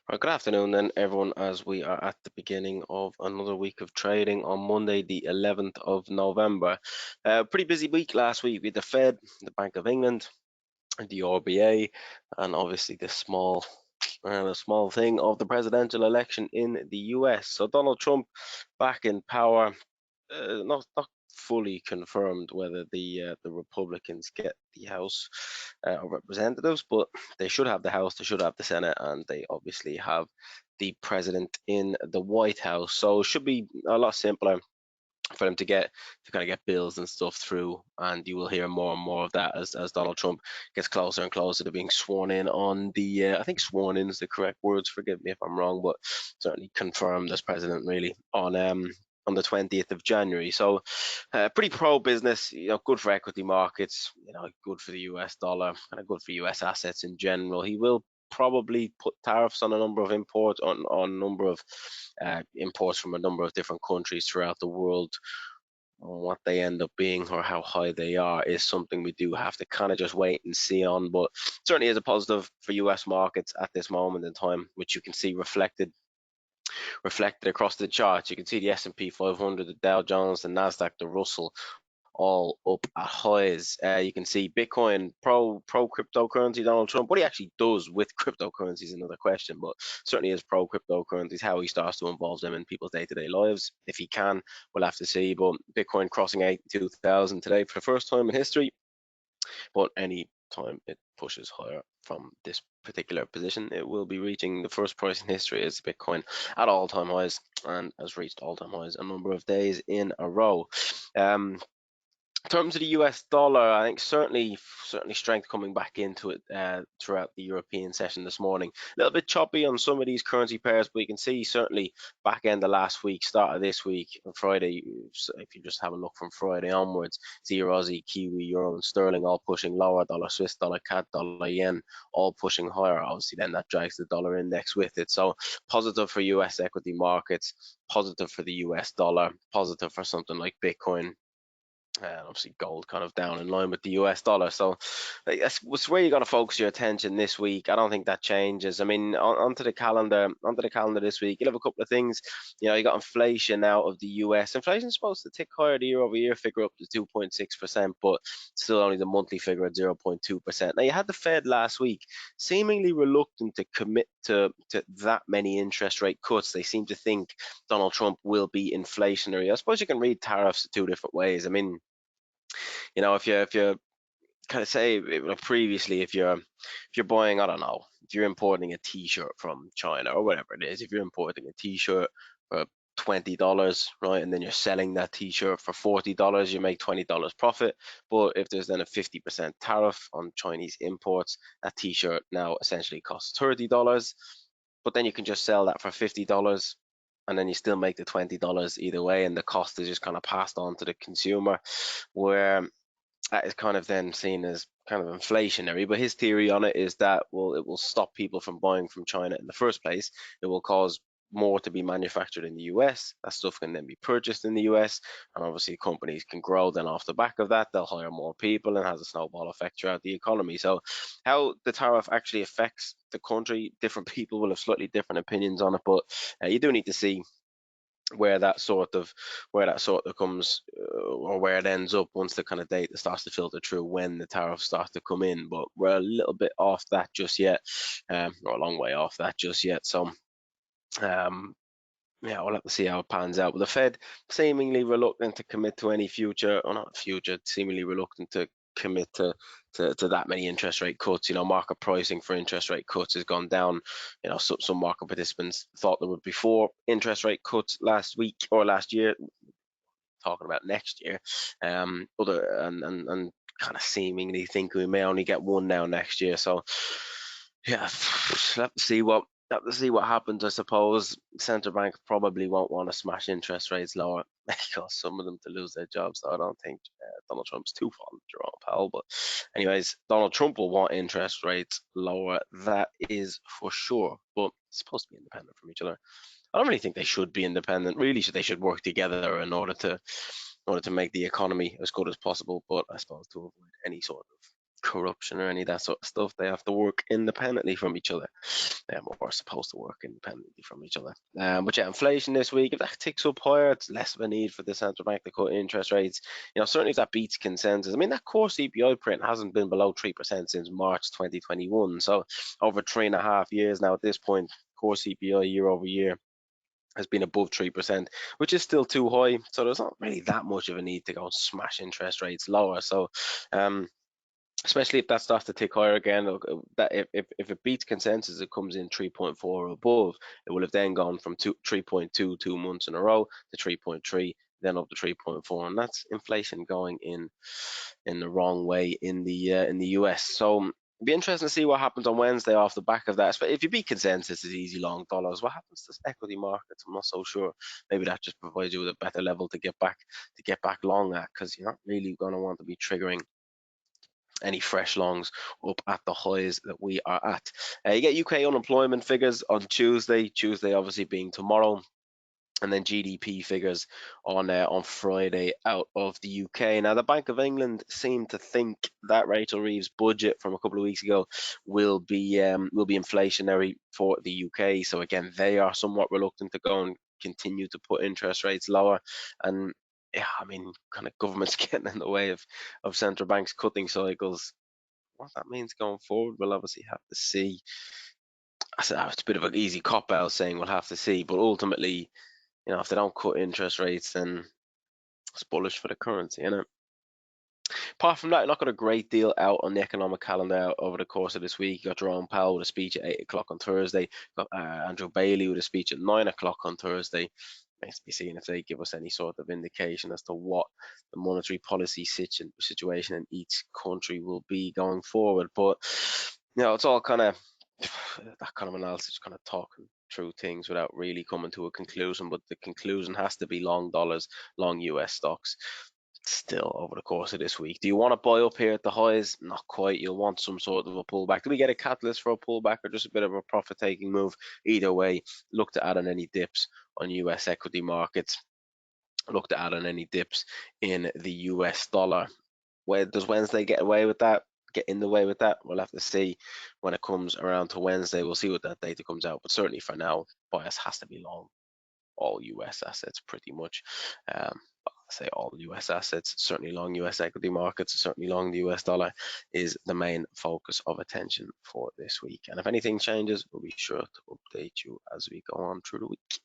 Right, good afternoon then, everyone, as we are at the beginning of another week of trading on Monday, the 11th of November. Pretty busy week last week with the Fed, the Bank of England, the RBA, and obviously the small thing of the presidential election in the US. So Donald Trump back in power, not fully confirmed whether the Republicans get the House of Representatives, but they should have the House, they should have the Senate, and they obviously have the president in the White House. So it should be a lot simpler for them to kind of get bills and stuff through, and you will hear more and more of that as Donald Trump gets closer and closer to being sworn in on the I think sworn in is the correct words, forgive me if I'm wrong, but certainly confirmed as president really on the 20th of January. So pretty pro business, good for equity markets, good for the US dollar, kind of good for US assets in general. He will probably put tariffs on a number of imports on a number of imports from a number of different countries throughout the world. What they end up being or how high they are is something we do have to kind of just wait and see on, but certainly is a positive for US markets at this moment in time, which you can see reflected across the charts. You can see the S&P 500, the Dow Jones, the Nasdaq, the Russell, all up at highs. You can see Bitcoin pro cryptocurrency. Donald Trump, what he actually does with cryptocurrency is another question, but certainly is pro cryptocurrencies. How he starts to involve them in people's day-to-day lives, if he can, we'll have to see. But Bitcoin crossing 82,000 today for the first time in history. But any time it pushes higher from this particular position, it will be reaching the first price in history as Bitcoin at all-time highs, and has reached all-time highs a number of days in a row. In terms of the US dollar, I think certainly strength coming back into it throughout the European session this morning. A little bit choppy on some of these currency pairs, but you can see certainly back end of last week, start of this week, on Friday, if you just have a look from Friday onwards, see your Aussie, Kiwi, Euro, and Sterling all pushing lower, dollar Swiss, dollar CAD, dollar yen, all pushing higher. Obviously, then that drags the dollar index with it. So positive for US equity markets, positive for the US dollar, positive for something like Bitcoin, and obviously gold kind of down in line with the US dollar. So that's where you got to focus your attention this week. I don't think that changes. I mean, onto the calendar this week, you'll have a couple of things. You got inflation out of the US. Inflation's supposed to tick higher. The year over year figure up to 2.6%, but still only the monthly figure at 0.2%. Now you had the Fed last week seemingly reluctant to commit to that many interest rate cuts. They seem to think Donald Trump will be inflationary. I suppose you can read tariffs two different ways. I mean, if you kind of say like previously, if you're buying, I don't know, if you're importing a T-shirt from China or whatever it is, if you're importing a T-shirt for $20, right, and then you're selling that T-shirt for $40, you make $20 profit. But if there's then a 50% tariff on Chinese imports, that T-shirt now essentially costs $30. But then you can just sell that for $50, and then you still make the $20 either way, and the cost is just kind of passed on to the consumer, where that is kind of then seen as kind of inflationary. But his theory on it is that, well, it will stop people from buying from China in the first place. It will cause more to be manufactured in the US. That stuff can then be purchased in the US, and obviously companies can grow. Then off the back of that, they'll hire more people and has a snowball effect throughout the economy. So how the tariff actually affects the country, different people will have slightly different opinions on it, but you do need to see where that sort of comes, or where it ends up once the kind of data starts to filter through when the tariffs start to come in. But we're a little bit off that just yet, or a long way off that just yet. So yeah, we'll have to see how it pans out. But the Fed seemingly reluctant to commit to any future, or not future, seemingly reluctant to commit to that many interest rate cuts. Market pricing for interest rate cuts has gone down. Some market participants thought there would be 4 interest rate cuts last week or last year, talking about next year. Other and kind of seemingly think we may only get 1 now next year. So yeah, we'll have to see what happens. I suppose central bank probably won't want to smash interest rates lower because some of them to lose their jobs. So I don't think Donald Trump's too fond of Jerome Powell. But anyways, Donald Trump will want interest rates lower. That is for sure. But it's supposed to be independent from each other. I don't really think they should be independent. Really, they should work together in order to make the economy as good as possible. But I suppose to avoid any sort of corruption or any of that sort of stuff. They have to work independently from each other. Or are supposed to work independently from each other. But yeah, inflation this week, if that ticks up higher, it's less of a need for the central bank to cut interest rates. Certainly if that beats consensus. I mean, that core CPI print hasn't been below 3% since March 2021. So over 3.5 years now at this point, core CPI year over year has been above 3%, which is still too high. So there's not really that much of a need to go and smash interest rates lower. So especially if that starts to tick higher again, that if it beats consensus, it comes in 3.4 or above. It will have then gone from 3.2 2 months in a row to 3.3, then up to 3.4, and that's inflation going in the wrong way in the US. So it'd be interesting to see what happens on Wednesday off the back of that. But if you beat consensus, it's easy long dollars. What happens to equity markets? I'm not so sure. Maybe that just provides you with a better level to get back long at, because you're not really going to want to be triggering any fresh longs up at the highs that we are at. You get UK unemployment figures on Tuesday. Tuesday obviously being tomorrow. And then GDP figures on Friday out of the UK. Now, the Bank of England seem to think that Rachel Reeves' budget from a couple of weeks ago will be inflationary for the UK. So again, they are somewhat reluctant to go and continue to put interest rates lower. And yeah, I mean, kind of government's getting in the way of central banks cutting cycles. What that means going forward, we'll obviously have to see. I said it's a bit of an easy cop out saying we'll have to see, but ultimately, if they don't cut interest rates, then it's bullish for the currency, isn't it? Apart from that, not got a great deal out on the economic calendar over the course of this week. You got Jerome Powell with a speech at 8 o'clock on Thursday. Got Andrew Bailey with a speech at 9 o'clock on Thursday. Nice to be seeing if they give us any sort of indication as to what the monetary policy situation in each country will be going forward. But it's all kind of that kind of analysis, kind of talking through things without really coming to a conclusion. But the conclusion has to be long dollars, long US stocks still over the course of this week. Do you want to buy up here at the highs? Not quite. You'll want some sort of a pullback. Do we get a catalyst for a pullback or just a bit of a profit taking move? Either way, look to add on any dips on US equity markets. Look to add on any dips in the US dollar. Where does Wednesday get away with that? Get in the way with that? We'll have to see when it comes around to Wednesday. We'll see what that data comes out. But certainly for now, bias has to be long all US assets pretty much. I say all US assets, certainly long US equity markets, certainly long the US dollar is the main focus of attention for this week. And if anything changes, we'll be sure to update you as we go on through the week.